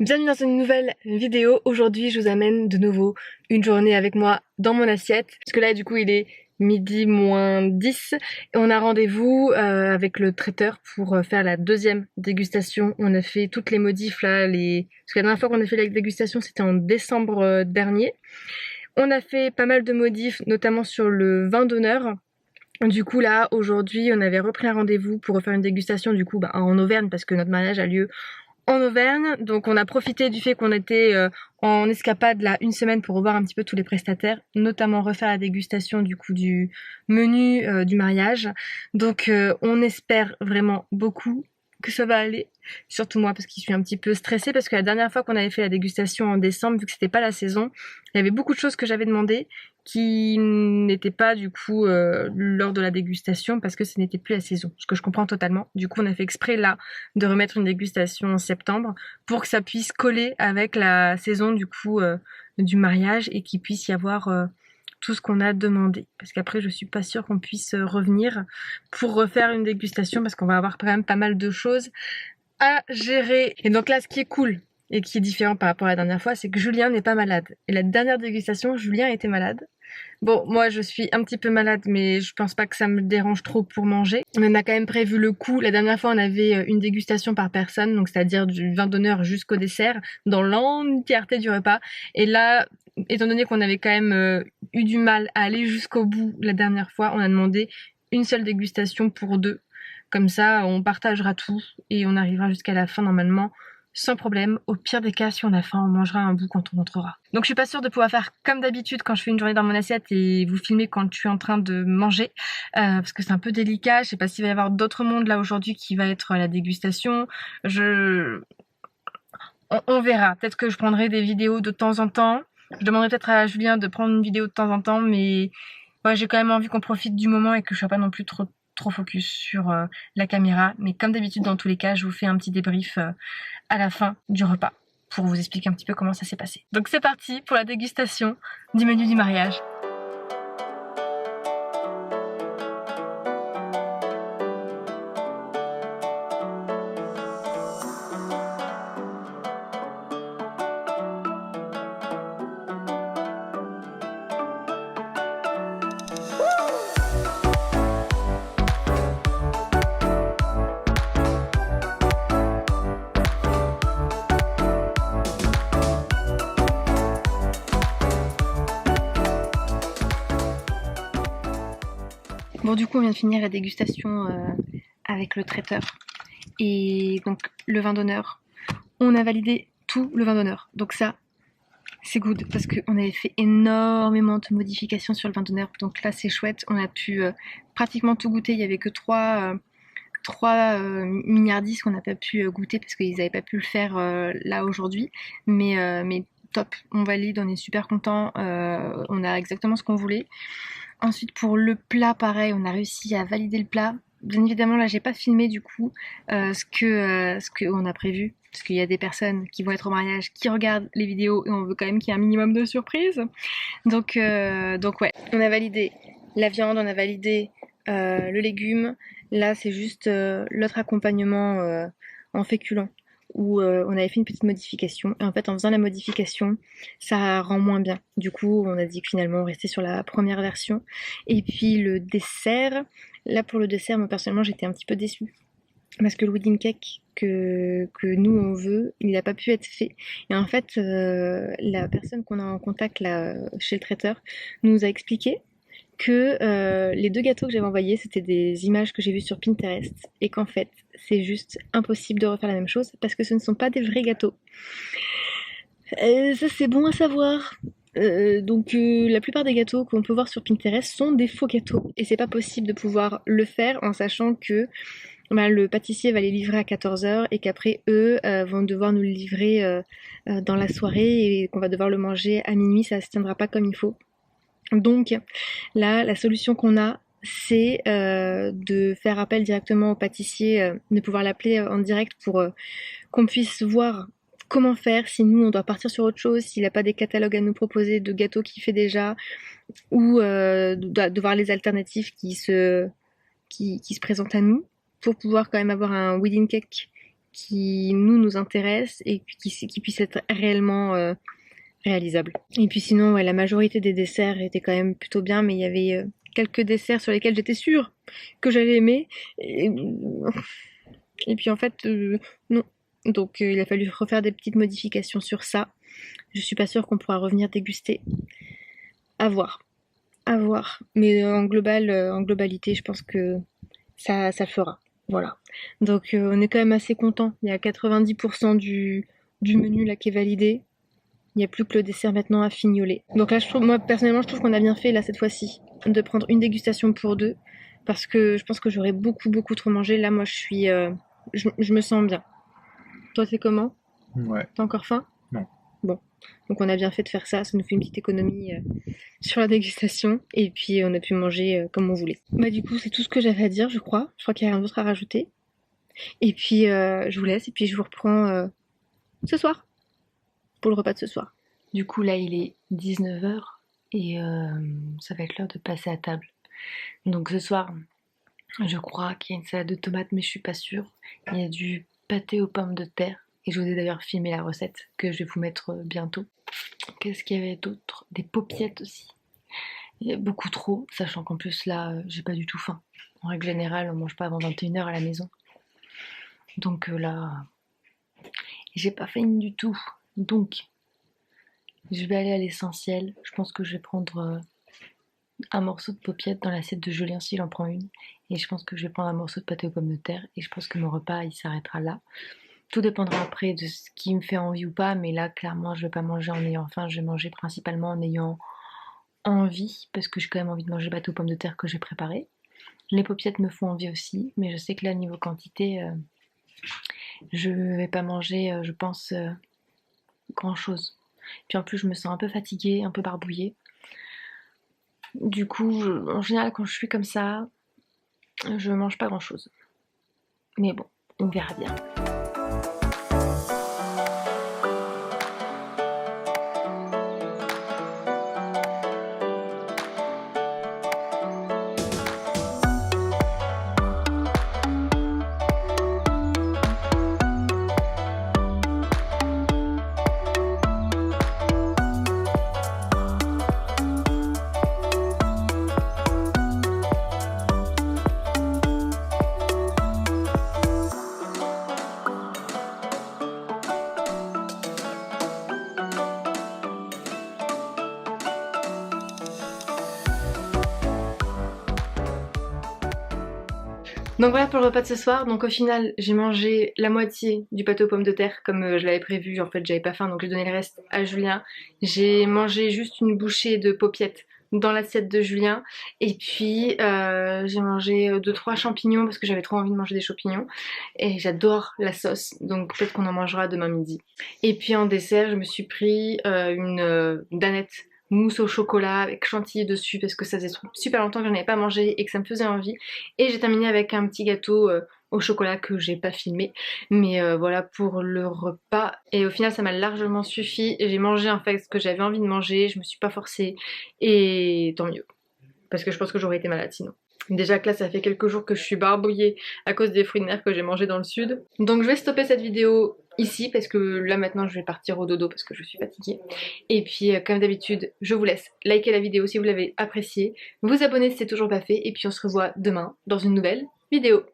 Bienvenue dans une nouvelle vidéo. Aujourd'hui je vous amène de nouveau une journée avec moi dans mon assiette. Parce que là du coup il est midi moins 10 et on a rendez-vous avec le traiteur pour faire la deuxième dégustation. On a fait toutes les modifs là, parce que la dernière fois qu'on a fait la dégustation c'était en décembre dernier. On a fait pas mal de modifs, notamment sur le vin d'honneur. Du coup là aujourd'hui on avait repris un rendez-vous pour refaire une dégustation du coup en Auvergne parce que notre mariage a lieu en Auvergne, donc on a profité du fait qu'on était en escapade là une semaine pour revoir un petit peu tous les prestataires, notamment refaire la dégustation du coup du menu du mariage. Donc on espère vraiment beaucoup que ça va aller, surtout moi parce que je suis un petit peu stressée parce que la dernière fois qu'on avait fait la dégustation en décembre, vu que c'était pas la saison, il y avait beaucoup de choses que j'avais demandées qui n'étaient pas du coup lors de la dégustation parce que ce n'était plus la saison, ce que je comprends totalement. Du coup on a fait exprès là de remettre une dégustation en septembre pour que ça puisse coller avec la saison du coup du mariage et qu'il puisse y avoir tout ce qu'on a demandé. Parce qu'après je suis pas sûre qu'on puisse revenir pour refaire une dégustation parce qu'on va avoir quand même pas mal de choses à gérer. Et donc là ce qui est cool et qui est différent par rapport à la dernière fois, c'est que Julien n'est pas malade. Et la dernière dégustation, Julien était malade. Bon, moi je suis un petit peu malade, mais je pense pas que ça me dérange trop pour manger. On a quand même prévu le coup. La dernière fois, on avait une dégustation par personne, donc c'est-à-dire du vin d'honneur jusqu'au dessert, dans l'entièreté du repas. Et là, étant donné qu'on avait quand même eu du mal à aller jusqu'au bout la dernière fois, on a demandé une seule dégustation pour deux. Comme ça, on partagera tout et on arrivera jusqu'à la fin normalement sans problème. Au pire des cas, si on a faim, on mangera un bout quand on rentrera. Donc je suis pas sûre de pouvoir faire comme d'habitude quand je fais une journée dans mon assiette et vous filmer quand je suis en train de manger, parce que c'est un peu délicat. Je sais pas s'il va y avoir d'autres mondes là aujourd'hui qui va être à la dégustation. On verra. Peut-être que je prendrai des vidéos de temps en temps. Je demanderai peut-être à Julien de prendre une vidéo de temps en temps, mais ouais, j'ai quand même envie qu'on profite du moment et que je sois pas non plus trop focus sur la caméra. Mais comme d'habitude, dans tous les cas, je vous fais un petit débrief à la fin du repas pour vous expliquer un petit peu comment ça s'est passé. Donc c'est parti pour la dégustation du menu du mariage. Bon, du coup, on vient de finir la dégustation avec le traiteur. Et donc, le vin d'honneur, on a validé tout le vin d'honneur. Donc ça, c'est good parce qu'on avait fait énormément de modifications sur le vin d'honneur. Donc là, c'est chouette. On a pu pratiquement tout goûter. Il n'y avait que trois milliardistes qu'on n'a pas pu goûter parce qu'ils n'avaient pas pu le faire là aujourd'hui. Mais top, on valide, on est super content. On a exactement ce qu'on voulait. Ensuite pour le plat, pareil, on a réussi à valider le plat. Bien évidemment là j'ai pas filmé du coup ce que on a prévu. Parce qu'il y a des personnes qui vont être au mariage, qui regardent les vidéos et on veut quand même qu'il y ait un minimum de surprise. Donc ouais, on a validé la viande, on a validé le légume. Là c'est juste l'autre accompagnement en féculent où on avait fait une petite modification. Et en fait, en faisant la modification, ça rend moins bien. Du coup, on a dit que finalement, on restait sur la première version. Et puis le dessert, là pour le dessert, moi personnellement, j'étais un petit peu déçue. Parce que le wedding cake que nous on veut, il n'a pas pu être fait. Et en fait, la personne qu'on a en contact là chez le traiteur nous a expliqué que les deux gâteaux que j'avais envoyés, c'était des images que j'ai vues sur Pinterest et qu'en fait, c'est juste impossible de refaire la même chose parce que ce ne sont pas des vrais gâteaux. Ça, c'est bon à savoir. Donc la plupart des gâteaux qu'on peut voir sur Pinterest sont des faux gâteaux et c'est pas possible de pouvoir le faire en sachant que le pâtissier va les livrer à 14h et qu'après eux vont devoir nous le livrer dans la soirée et qu'on va devoir le manger à minuit, ça se tiendra pas comme il faut. Donc là, la solution qu'on a, c'est de faire appel directement au pâtissier, de pouvoir l'appeler en direct pour qu'on puisse voir comment faire, si nous on doit partir sur autre chose, s'il n'a pas des catalogues à nous proposer de gâteaux qu'il fait déjà, ou de voir les alternatives qui se présentent à nous, pour pouvoir quand même avoir un wedding cake qui nous intéresse et qui puisse être réellement réalisable. Et puis sinon, ouais, la majorité des desserts étaient quand même plutôt bien, mais il y avait quelques desserts sur lesquels j'étais sûre que j'allais aimer. Et puis en fait, non. Donc il a fallu refaire des petites modifications sur ça. Je suis pas sûre qu'on pourra revenir déguster. À voir. À voir. Mais en globalité, je pense que ça le fera. Voilà. Donc on est quand même assez content. Il y a 90% du menu là qui est validé. Il n'y a plus que le dessert maintenant à fignoler. Donc là, moi personnellement, je trouve qu'on a bien fait là cette fois-ci de prendre une dégustation pour deux, parce que je pense que j'aurais beaucoup trop mangé. Là, moi, je me sens bien. Toi, c'est comment? Ouais, T'as encore faim? non. Bon. Donc on a bien fait de faire ça. Ça nous fait une petite économie sur la dégustation. Et puis on a pu manger comme on voulait. Bah du coup, c'est tout ce que j'avais à dire, je crois. Je crois qu'il n'y a rien d'autre à rajouter. Et puis je vous laisse et puis je vous reprends ce soir pour le repas de ce soir. Du coup, là, il est 19h et ça va être l'heure de passer à table. Donc ce soir, je crois qu'il y a une salade de tomates, mais je suis pas sûre. Il y a du pâté aux pommes de terre. Et je vous ai d'ailleurs filmé la recette que je vais vous mettre bientôt. Qu'est-ce qu'il y avait d'autre? Des paupiettes aussi. Il y a beaucoup trop, sachant qu'en plus là, j'ai pas du tout faim. En règle générale, on mange pas avant 21h à la maison. Donc là, j'ai pas faim du tout. Donc, je vais aller à l'essentiel. Je pense que je vais prendre un morceau de paupiette dans l'assiette de Julien s'il en prend une. Et je pense que je vais prendre un morceau de pâté aux pommes de terre. Et je pense que mon repas, il s'arrêtera là. Tout dépendra après de ce qui me fait envie ou pas. Mais là, clairement, je vais pas manger en ayant faim. Je vais manger principalement en ayant envie. Parce que j'ai quand même envie de manger le pâté aux pommes de terre que j'ai préparé. Les paupiettes me font envie aussi. Mais je sais que là, niveau quantité, je vais pas manger, je pense, grand chose. Puis en plus, je me sens un peu fatiguée, un peu barbouillée. Du coup, en général, quand je suis comme ça, je mange pas grand chose. Mais bon, on verra bien. Donc voilà pour le repas de ce soir. Donc au final, j'ai mangé la moitié du pâté aux pommes de terre comme je l'avais prévu. En fait, j'avais pas faim, donc j'ai donné le reste à Julien. J'ai mangé juste une bouchée de paupiètes dans l'assiette de Julien. Et puis j'ai mangé 2-3 champignons parce que j'avais trop envie de manger des champignons. Et j'adore la sauce, donc peut-être qu'on en mangera demain midi. Et puis en dessert, je me suis pris une danette mousse au chocolat avec chantilly dessus parce que ça faisait super longtemps que j'en avais pas mangé et que ça me faisait envie. Et j'ai terminé avec un petit gâteau au chocolat que j'ai pas filmé. Mais voilà pour le repas. Et au final ça m'a largement suffi. J'ai mangé en fait ce que j'avais envie de manger, je me suis pas forcée. Et tant mieux. Parce que je pense que j'aurais été malade sinon. Déjà que là ça fait quelques jours que je suis barbouillée à cause des fruits de mer que j'ai mangés dans le sud. Donc je vais stopper cette vidéo ici parce que là maintenant je vais partir au dodo parce que je suis fatiguée. Et puis comme d'habitude je vous laisse liker la vidéo si vous l'avez appréciée, vous abonner si c'est toujours pas fait et puis on se revoit demain dans une nouvelle vidéo.